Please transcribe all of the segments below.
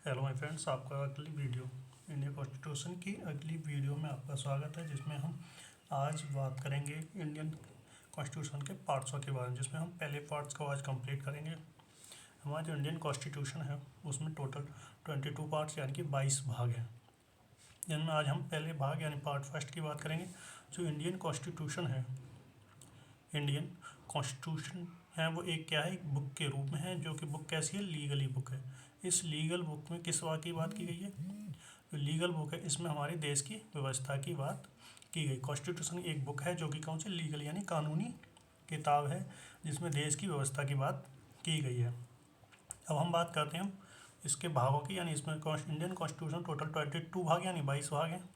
Hello my friends, आपका अगली video Indian constitution की अगली वीडियो में आपका स्वागत है, जिसमें हम आज बात करेंगे इंडियन कॉन्स्टिट्यूशन के पार्ट्सों के बारे में। जिसमें हम पहले पार्ट्स को आज कंप्लीट करेंगे। हमारा जो इंडियन कॉन्स्टिट्यूशन है उसमें टोटल 22 पार्ट्स यानी कि 22 भाग हैं, जिनमें आज हम पहले भाग यानी पार्ट फर्स्ट की बात करेंगे। जो इंडियन कॉन्स्टिट्यूशन है, इंडियन कॉन्स्टिट्यूशन है, वो एक क्या है, एक बुक के रूप में है, जो कि बुक कैसी है, लीगली बुक है। इस लीगल बुक में किस बात की बात की गई है? जो लीगल बुक है इसमें हमारे देश की व्यवस्था की बात की गई। कॉन्स्टिट्यूशन एक बुक है जो कि कौन सी, लीगल यानी कानूनी किताब है, जिसमें देश की व्यवस्था की बात की गई है। अब हम बात करते हैं इसके भागों की, यानी इसमें इंडियन कॉन्स्टिट्यूशन टोटल 22 भाग यानी 22 भाग हैं।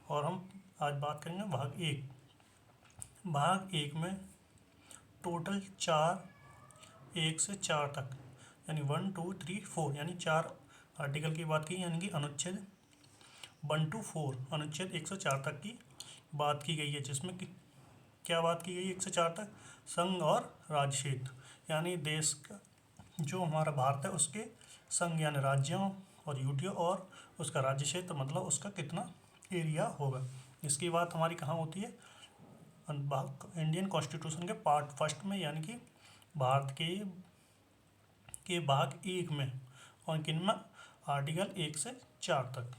और हम आज बात करेंगे भाग एक। भाग एक में टोटल 1 से 4 तक यानी 1 2 3 4 यानी 4 आर्टिकल की बात की, यानी कि अनुच्छेद 1 to 4 अनुच्छेद 1 से 4 तक की बात की गई है। जिसमें कि क्या बात की गई है 1 से 4 तक? संघ और राज्य क्षेत्र, यानी देश का जो हमारा भारत है उसके संघ यानी राज्यों और यूटियों, और उसका राज्य क्षेत्र मतलब उसका कितना एरिया होगा। इसकी बात हमारी कहाँ होती है? इंडियन कॉन्स्टिट्यूशन के पार्ट फर्स्ट में, यानी कि भारत के भाग एक में। और किन में? आर्टिकल 1 से 4 तक,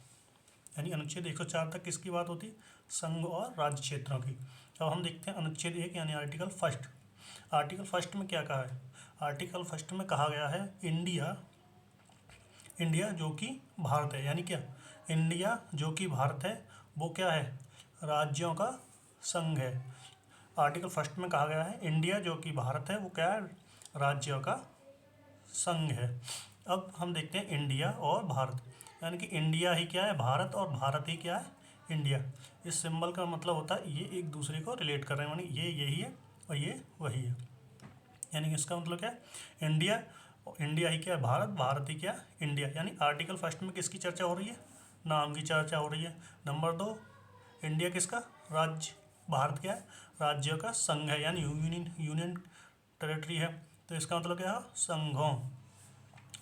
यानी अनुच्छेद 104 तक किसकी बात होती है? संघ और राज्य क्षेत्रों की। अब हम देखते हैं अनुच्छेद 1 यानी आर्टिकल फर्स्ट। आर्टिकल फर्स्ट में क्या कहा है? आर्टिकल फर्स्ट में कहा गया है इंडिया जो कि भारत है, यानी क्या, इंडिया जो कि भारत है वो क्या है? राज्यों का संघ है। आर्टिकल फर्स्ट में कहा गया है इंडिया जो कि भारत है वो क्या है? राज्यों का संघ है। अब हम देखते हैं इंडिया और भारत, यानी कि इंडिया ही क्या है? भारत, और भारत ही क्या है? इंडिया। इस सिंबल का मतलब होता है ये एक दूसरे को रिलेट कर रहे हैं, यानी ये यही है और ये वही है। यानी इसका मतलब क्या है? इंडिया ही क्या है? भारत, भारत ही क्या है? इंडिया। यानी आर्टिकल फर्स्ट में किसकी चर्चा हो रही है? नाम की चर्चा हो रही है। नंबर 2, इंडिया किसका? राज्य। भारत क्या है? राज्यों का संघ है, यानी यूनियन टेरिटरी है। तो इसका मतलब क्या है? संघों,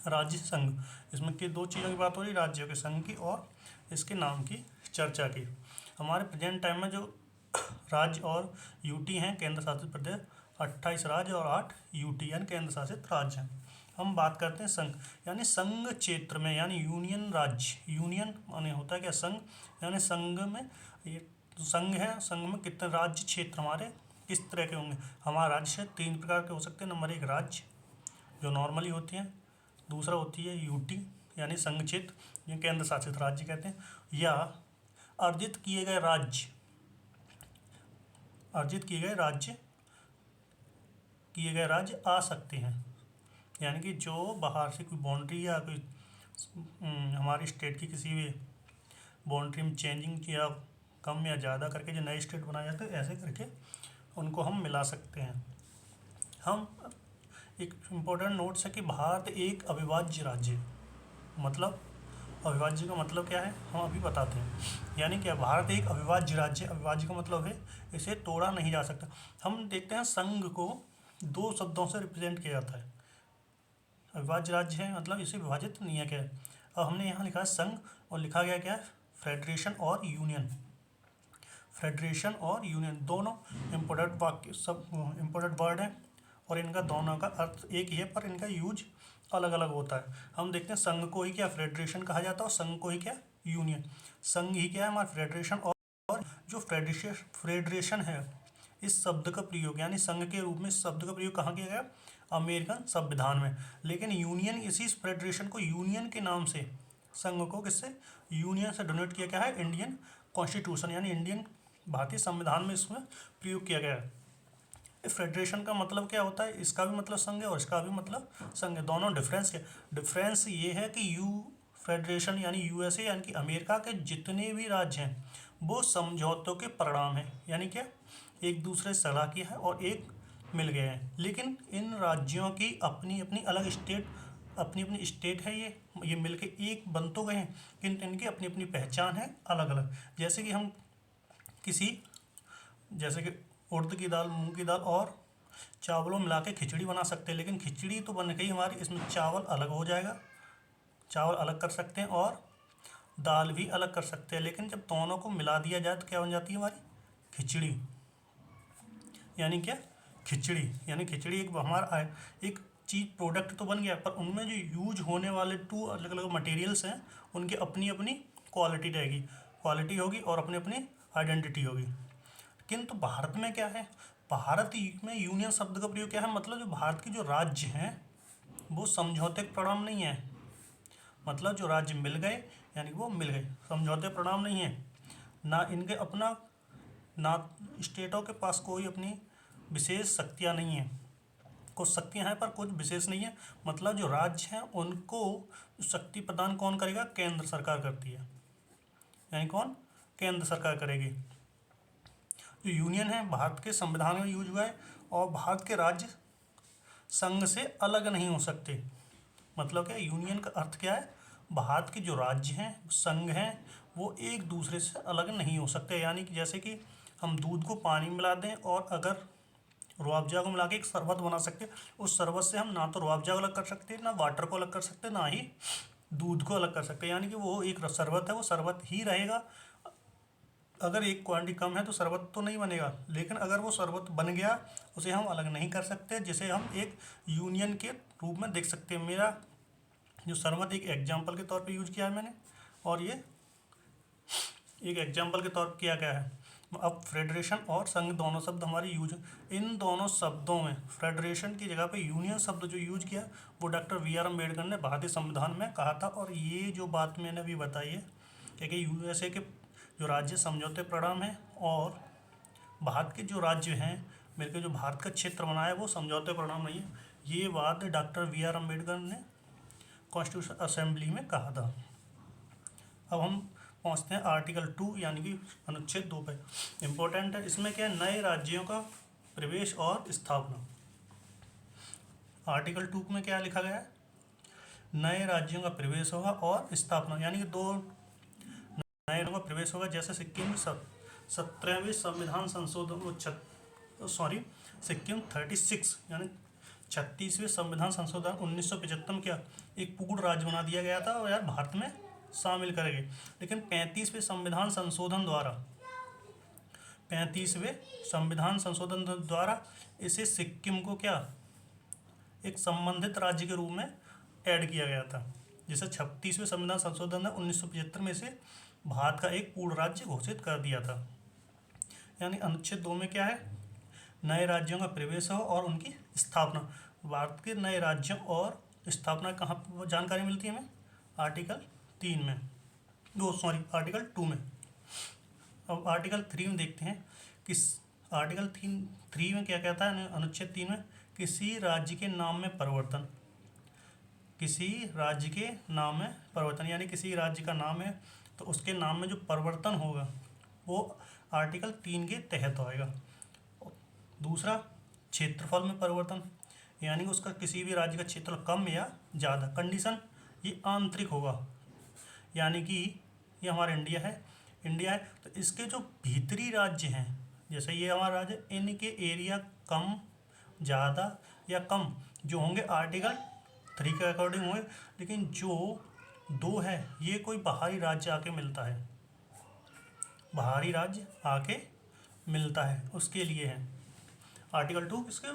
राज्य संघ। इसमें कि दो चीज़ों की बात हो रही है, राज्यों के संघ की और इसके नाम की चर्चा की। हमारे प्रेजेंट टाइम में जो राज्य और यूटी हैं, केंद्र शासित प्रदेश, 28 राज्य और 8 यूटी यानी केंद्र शासित राज्य हैं। हम बात करते हैं संघ, यानी संघ क्षेत्र में, यानी यूनियन राज्य। यूनियन माने होता है क्या? संघ। यानी संघ में ये संघ है, संघ में कितने राज्य क्षेत्र हमारे किस तरह के होंगे? हमारा राज्य क्षेत्र 3 प्रकार के हो सकते हैं। नंबर 1 राज्य जो नॉर्मली होती हैं, दूसरा होती है यूटी यानी संघ क्षेत्र, जो केंद्र शासित राज्य कहते हैं, या अर्जित किए गए राज्य। अर्जित किए गए राज्य आ सकते हैं, यानी कि जो बाहर से कोई बाउंड्री या कोई हमारी स्टेट की किसी भी बाउंड्री में चेंजिंग या कम या ज़्यादा करके जो नए स्टेट बनाए जाते हैं, ऐसे करके उनको हम मिला सकते हैं। हम एक इम्पोर्टेंट नोट्स है कि भारत एक अविभाज्य राज्य है। मतलब अविभाज्य का मतलब क्या है हम अभी बताते हैं। यानी क्या, भारत एक अविभाज्य राज्य है। अविभाज्य का मतलब है इसे तोड़ा नहीं जा सकता। हम देखते हैं संघ को 2 शब्दों से रिप्रेजेंट किया जाता है। अविभाज्य राज्य है मतलब इसे विभाजित नहीं है क्या है। अब हमने यहाँ लिखा है संघ, और लिखा गया क्या है? फेडरेशन और यूनियन। फेडरेशन और यूनियन दोनों इम्पोर्टेंट वाक्य, सब इम्पोर्टेंट वर्ड हैं, और इनका दोनों का अर्थ एक ही है, पर इनका यूज अलग अलग होता है। हम देखते हैं संघ को ही क्या फेडरेशन कहा जाता है, और संघ को ही क्या यूनियन। संघ ही क्या है हमारा फेडरेशन, और जो फेडरेशन है, इस शब्द का प्रयोग यानी संघ के रूप में इस शब्द का प्रयोग कहाँ किया गया? अमेरिकन संविधान में। लेकिन यूनियन, इसी फेडरेशन को यूनियन के नाम से, संघ को किससे? यूनियन से डोनेट किया गया है इंडियन कॉन्स्टिट्यूशन यानी इंडियन भारतीय संविधान में इसमें प्रयोग किया गया है। फेडरेशन का मतलब क्या होता है? इसका भी मतलब संघ है और इसका भी मतलब संघ है। दोनों डिफरेंस क्या? डिफरेंस ये है कि फेडरेशन यानी यूएसए यानी कि अमेरिका के जितने भी राज्य हैं वो समझौतों के परिणाम हैं, यानी क्या, एक दूसरे से सलाह किया है और एक मिल गए हैं। लेकिन इन राज्यों की अपनी अपनी अलग स्टेट, अपनी अपनी स्टेट है, ये मिलके एक बन तो गए हैं, किंतु इनकी अपनी अपनी पहचान है अलग अलग। जैसे कि हम जैसे कि उड़द की दाल, मूंग की दाल और चावलों मिला के खिचड़ी बना सकते हैं, लेकिन खिचड़ी तो बन गई हमारी, इसमें चावल अलग हो जाएगा, चावल अलग कर सकते हैं और दाल भी अलग कर सकते हैं, लेकिन जब दोनों को मिला दिया जाए तो क्या बन जाती है हमारी खिचड़ी। यानी क्या, खिचड़ी। यानी खिचड़ी एक हमारा एक चीज़ प्रोडक्ट तो बन गया, पर उनमें जो यूज होने वाले 2 अलग अलग मटेरियल्स हैं उनकी अपनी अपनी क्वालिटी रहेगी, क्वालिटी होगी और अपनी अपनी आइडेंटिटी होगी। किंतु भारत में क्या है, भारत में यूनियन शब्द का प्रयोग क्या है, मतलब जो भारत के जो राज्य हैं वो समझौते के परिणाम नहीं है। मतलब जो राज्य मिल गए यानी वो मिल गए, समझौते परिणाम नहीं है। ना इनके अपना, ना स्टेटों के पास कोई अपनी विशेष शक्तियाँ नहीं हैं। कुछ शक्तियाँ हैं पर कुछ विशेष नहीं है। मतलब जो राज्य हैं उनको शक्ति प्रदान कौन करेगा, केंद्र सरकार करती है। यानी कौन, केंद्र सरकार करेगी। जो यूनियन है भारत के संविधान में यूज हुआ है और भारत के राज्य संघ से अलग नहीं हो सकते। मतलब क्या, यूनियन का अर्थ क्या है, भारत के जो राज्य हैं, संघ हैं, वो एक दूसरे से अलग नहीं हो सकते। यानी कि जैसे कि हम दूध को पानी में मिला दें और अगर रुआवजा को मिला के एक शरबत बना सकते हैं, उस शरबत से हम ना तो रुआवजा को अलग कर सकते हैं, ना वाटर को अलग कर सकते हैं, ना ही दूध को अलग कर सकते हैं। यानी कि वो एक शरबत है, वो शरबत ही रहेगा। अगर एक क्वांटिटी कम है तो शरबत तो नहीं बनेगा, लेकिन अगर वो शरबत बन गया उसे हम अलग नहीं कर सकते, जिसे हम एक यूनियन के रूप में देख सकते हैं। मेरा जो शरबत एक एग्जाम्पल के तौर पे यूज किया है मैंने, और ये एक एग्जाम्पल के तौर पर किया गया है। अब फेडरेशन और संघ दोनों शब्द हमारे यूज, इन दोनों शब्दों में फेडरेशन की जगह पे यूनियन शब्द जो यूज किया वो डॉक्टर वी.आर. अम्बेडकर ने भारतीय संविधान में कहा था। और ये जो बात मैंने अभी बताई है कि यूएसए के जो राज्य समझौते परिणाम है और भारत के जो राज्य हैं, मेरे को जो भारत का क्षेत्र बना है वो समझौते परिणाम नहीं है। ये बात डॉक्टर वी.आर. अम्बेडकर ने कॉन्स्टिट्यूशन असेंबली में कहा था। अब हम पहुंचते हैं आर्टिकल 2 यानी कि अनुच्छेद 2 पे। इम्पोर्टेंट है, इसमें क्या है, नए राज्यों का प्रवेश और स्थापना। आर्टिकल 2 में क्या लिखा गया है, नए राज्यों का प्रवेश होगा और स्थापना, यानी कि 2 नए राज्यों का प्रवेश होगा। जैसे सिक्किम 17वें संविधान संशोधन, सिक्किम 36 यानी 36वें संविधान संशोधन 1975 में क्या एक पूर्ण राज्य बना दिया गया था और यार भारत में शामिल करेंगे। लेकिन 35वें संविधान संशोधन द्वारा इसे सिक्किम को क्या एक संबंधित राज्य के रूप में ऐड किया गया था, जिसे 36वें संविधान संशोधन ने 1975 में से भारत का एक पूर्ण राज्य घोषित कर दिया था। यानी अनुच्छेद 2 में क्या है, नए राज्यों का प्रवेश हो और उनकी स्थापना। भारत के नए राज्यों और स्थापना कहाँ पर जानकारी मिलती है हमें, आर्टिकल 3 में, आर्टिकल 2 में। अब आर्टिकल 3 में देखते हैं कि आर्टिकल 3 में क्या कहता है, अनुच्छेद 3 में किसी राज्य के नाम में परिवर्तन, किसी राज्य के नाम में परिवर्तन, यानी किसी राज्य का नाम है तो उसके नाम में जो परिवर्तन होगा वो आर्टिकल 3 के तहत आएगा। दूसरा, क्षेत्रफल में परिवर्तन, यानी कि उसका किसी भी राज्य का क्षेत्रफल कम या ज़्यादा। कंडीशन, ये आंतरिक होगा, यानी कि ये हमारा इंडिया है तो इसके जो भीतरी राज्य हैं, जैसे ये हमारा राज्य, इनके एरिया कम, ज़्यादा या कम जो होंगे आर्टिकल 3 के अकॉर्डिंग होंगे। लेकिन जो 2 है ये कोई बाहरी राज्य आके मिलता है, बाहरी राज्य आके मिलता है उसके लिए है। आर्टिकल 2 किसके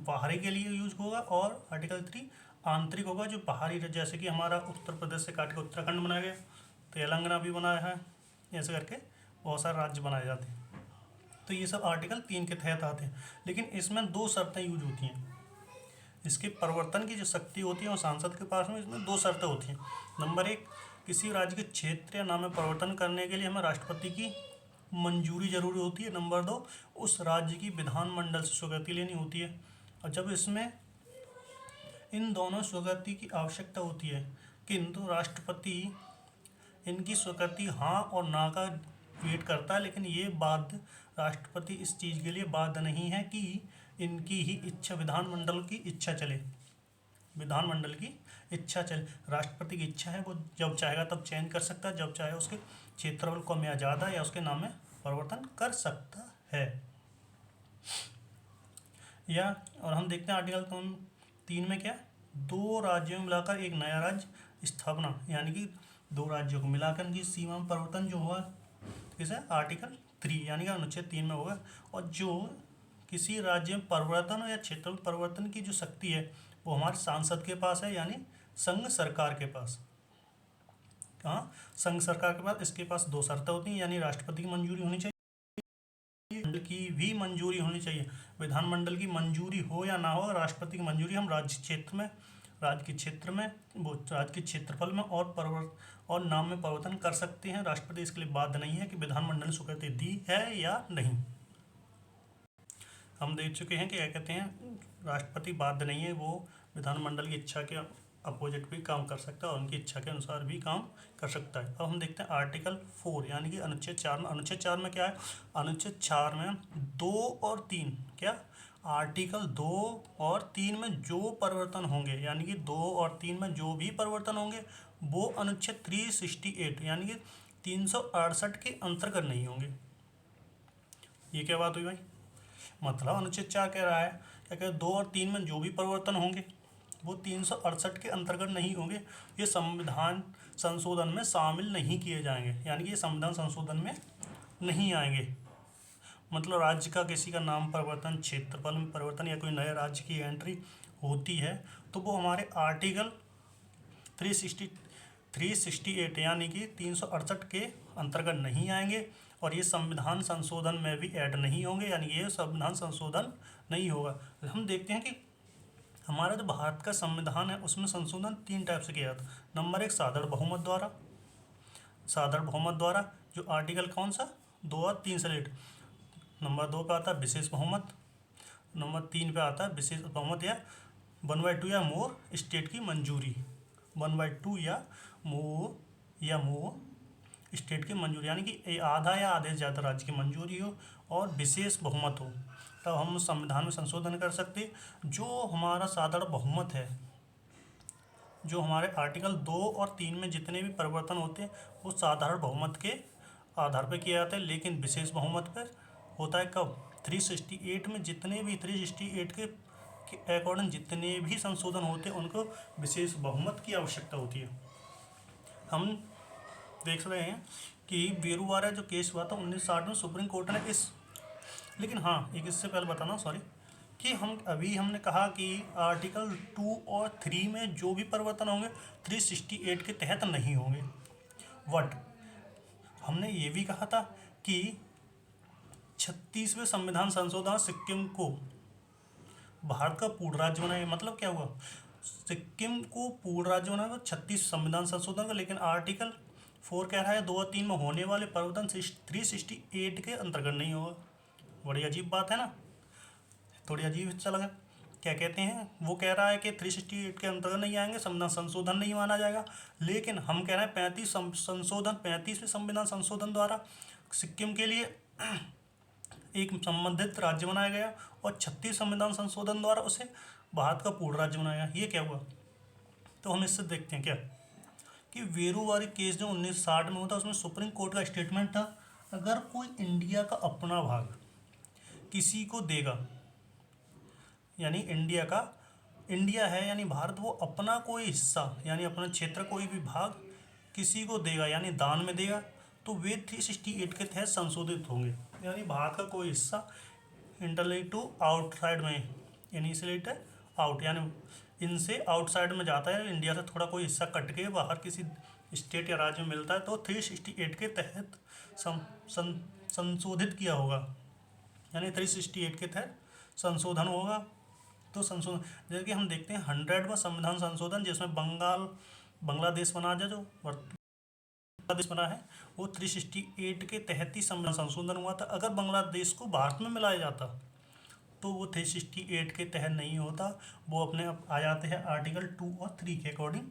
बाहरी के लिए यूज होगा और आर्टिकल 3 आंतरिक होगा, जो बाहरी, जैसे कि हमारा उत्तर प्रदेश से काट के उत्तराखंड बनाया गया, तेलंगाना भी बनाया है, ऐसे करके बहुत सारे राज्य बनाए जाते हैं। तो ये सब आर्टिकल 3 के तहत आते हैं। लेकिन इसमें 2 शर्तें यूज होती हैं, इसके परिवर्तन की जो शक्ति होती है और सांसद के पास में, इसमें 2 शर्तें होती हैं। नंबर 1, किसी राज्य के क्षेत्र या नाम में परिवर्तन करने के लिए हमें राष्ट्रपति की मंजूरी जरूरी होती है। नंबर 2, उस राज्य की विधानमंडल से स्वीकृति लेनी होती है। और जब इसमें इन दोनों स्वीकृति की आवश्यकता होती है, किंतु राष्ट्रपति इनकी स्वीकृति हाँ और ना का वेट करता है, लेकिन ये बाध्य, राष्ट्रपति इस चीज़ के लिए बाध्य नहीं है कि इनकी ही इच्छा, विधानमंडल की इच्छा चले, विधानमंडल की इच्छा चले। राष्ट्रपति की इच्छा है, वो जब चाहेगा तब चेंज कर सकता है, जब चाहे उसके क्षेत्रफल कम या ज़्यादा या उसके नाम में परिवर्तन कर सकता है। या और हम देखते हैं आर्टिकल 3 में क्या, दो राज्यों में मिलाकर एक नया राज्य स्थापना, यानी कि दो राज्यों को मिलाकर की सीमा में परिवर्तन जो हुआ किसे आर्टिकल 3 यानी कि अनुच्छेद 3 में होगा। और जो किसी राज्य में परिवर्तन या क्षेत्र में परिवर्तन की जो शक्ति है वो हमारे सांसद के पास है, यानी संघ सरकार के पास। कहाँ? संघ सरकार के पास। इसके पास दो शर्तें होती हैं, यानी राष्ट्रपति की मंजूरी होनी चाहिए, मंडल की भी मंजूरी होनी चाहिए। विधानमंडल की मंजूरी हो या ना हो, राष्ट्रपति की मंजूरी हम राज्य के क्षेत्रफल में और नाम में परिवर्तन कर सकते हैं। राष्ट्रपति इसके लिए बाध्य नहीं है कि विधानमंडल ने स्वीकृति दी है या नहीं। हम देख चुके हैं कि क्या कहते हैं, राष्ट्रपति बाध्य नहीं है, वो विधानमंडल की इच्छा के अपोजिट भी काम कर सकता है और उनकी इच्छा के अनुसार भी काम कर सकता है। अब हम देखते हैं आर्टिकल 4 यानी कि अनुच्छेद 4 में। अनुच्छेद 4 में क्या है? अनुच्छेद 4 में 2 और 3 क्या? आर्टिकल 2 और 3 में जो परिवर्तन होंगे, यानी कि 2 और 3 में जो भी परिवर्तन होंगे वो अनुच्छेद 368 यानी कि 368 के अंतर्गत नहीं होंगे। ये क्या बात हुई भाई? मतलब अनुच्छेद 4 कह रहा है, क्या कह 2 और 3 में जो भी परिवर्तन होंगे वो 368 के अंतर्गत नहीं होंगे, ये संविधान संशोधन में शामिल नहीं किए जाएंगे, यानी कि ये संविधान संशोधन में नहीं आएंगे। मतलब राज्य का किसी का नाम परिवर्तन, क्षेत्रफल में परिवर्तन या कोई नए राज्य की एंट्री होती है तो वो हमारे आर्टिकल 368 यानी कि 368 के अंतर्गत नहीं आएंगे और ये संविधान संशोधन में भी ऐड नहीं होंगे, यानी ये संविधान संशोधन नहीं होगा। हम देखते हैं कि हमारा जो भारत का संविधान है उसमें संशोधन 3 टाइप से किया जाता है। नंबर 1 साधारण बहुमत द्वारा जो आर्टिकल कौन सा 2 और 3 से रिलेटेड। नंबर 2 पे आता है विशेष बहुमत। नंबर 3 पे आता है विशेष बहुमत या 1/2 या मोर स्टेट की मंजूरी। 1/2 या मोर स्टेट की मंजूरी, यानी कि आधा या आधे से ज़्यादा राज्य की मंजूरी हो और विशेष बहुमत हो, तब हम संविधान में संशोधन कर सकते। जो हमारा साधारण बहुमत है, जो हमारे आर्टिकल 2 और 3 में जितने भी परिवर्तन होते हैं वो साधारण बहुमत के आधार पर किए जाते हैं, लेकिन विशेष बहुमत पर होता है कब? 368 में जितने भी 368 के अकॉर्डिंग जितने भी संशोधन होते हैं उनको विशेष बहुमत की आवश्यकता होती है। हम देख रहे हैं कि बेरुवारा जो केस हुआ था 1960 में, सुप्रीम कोर्ट ने लेकिन हाँ एक इससे पहले बताना सॉरी कि हमने कहा कि आर्टिकल 2 और 3 में जो भी परिवर्तन होंगे 368 के तहत नहीं होंगे। हमने ये भी कहा था कि 36वें संविधान संशोधन सिक्किम को भारत का पूर्ण राज्य बनाए। मतलब क्या हुआ? सिक्किम को पूर्ण राज्य बनाएगा 36 संविधान संशोधन का, लेकिन आर्टिकल 4 कह रहा है 2 और 3 में होने वाले परिवर्तन 368 के अंतर्गत नहीं होगा। बड़ी अजीब बात है ना, थोड़ी अजीब सा लगा। क्या कहते हैं? वो कह रहा है कि 368 के अंतर्गत नहीं आएंगे, संविधान संशोधन नहीं माना जाएगा, लेकिन हम कह रहे हैं 35वें संविधान संशोधन द्वारा सिक्किम के लिए एक संबंधित राज्य बनाया गया और 36 संविधान संशोधन द्वारा उसे भारत का पूर्ण राज्य बनाया गया। ये क्या हुआ? तो हम इससे देखते हैं क्या कि वेरुवारी केस जो 1960 में होता उसमें सुप्रीम कोर्ट का स्टेटमेंट था, अगर कोई इंडिया का अपना भाग किसी को देगा, यानी इंडिया है यानी भारत, वो अपना कोई हिस्सा यानी अपना क्षेत्र कोई भी भाग किसी को देगा यानी दान में देगा, तो वे 368 के तहत संशोधित होंगे। यानी भारत का कोई हिस्सा इंटरलेट टू आउटसाइड में, इनिशिएट आउट यानी इनसे आउटसाइड में जाता है, इंडिया से थोड़ा कोई हिस्सा कट के बाहर किसी स्टेट या राज्य में मिलता है, तो 368 के तहत संशोधित किया होगा, यानी 368 के तहत संशोधन होगा। तो संशोधन जैसे कि हम देखते हैं 100वां संविधान संशोधन जिसमें बांग्लादेश बना जो बांग्लादेश बना है वो 368 के तहत ही संविधान संशोधन हुआ था। अगर बांग्लादेश को भारत में मिलाया जाता तो वो 368 के तहत नहीं होता, वो अपने आप आ जाते हैं आर्टिकल 2 और 3 के अकॉर्डिंग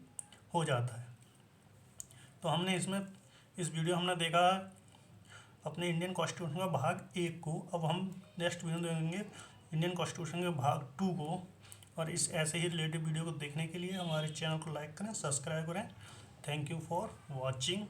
हो जाता है। तो हमने इस वीडियो हमने देखा अपने इंडियन कॉन्स्टिट्यूशन का भाग 1 को। अब हम नेक्स्ट वीडियो देखेंगे इंडियन कॉन्स्टिट्यूशन के भाग 2 को। और इस ऐसे ही रिलेटेड वीडियो को देखने के लिए हमारे चैनल को लाइक करें, सब्सक्राइब करें। Thank you for watching.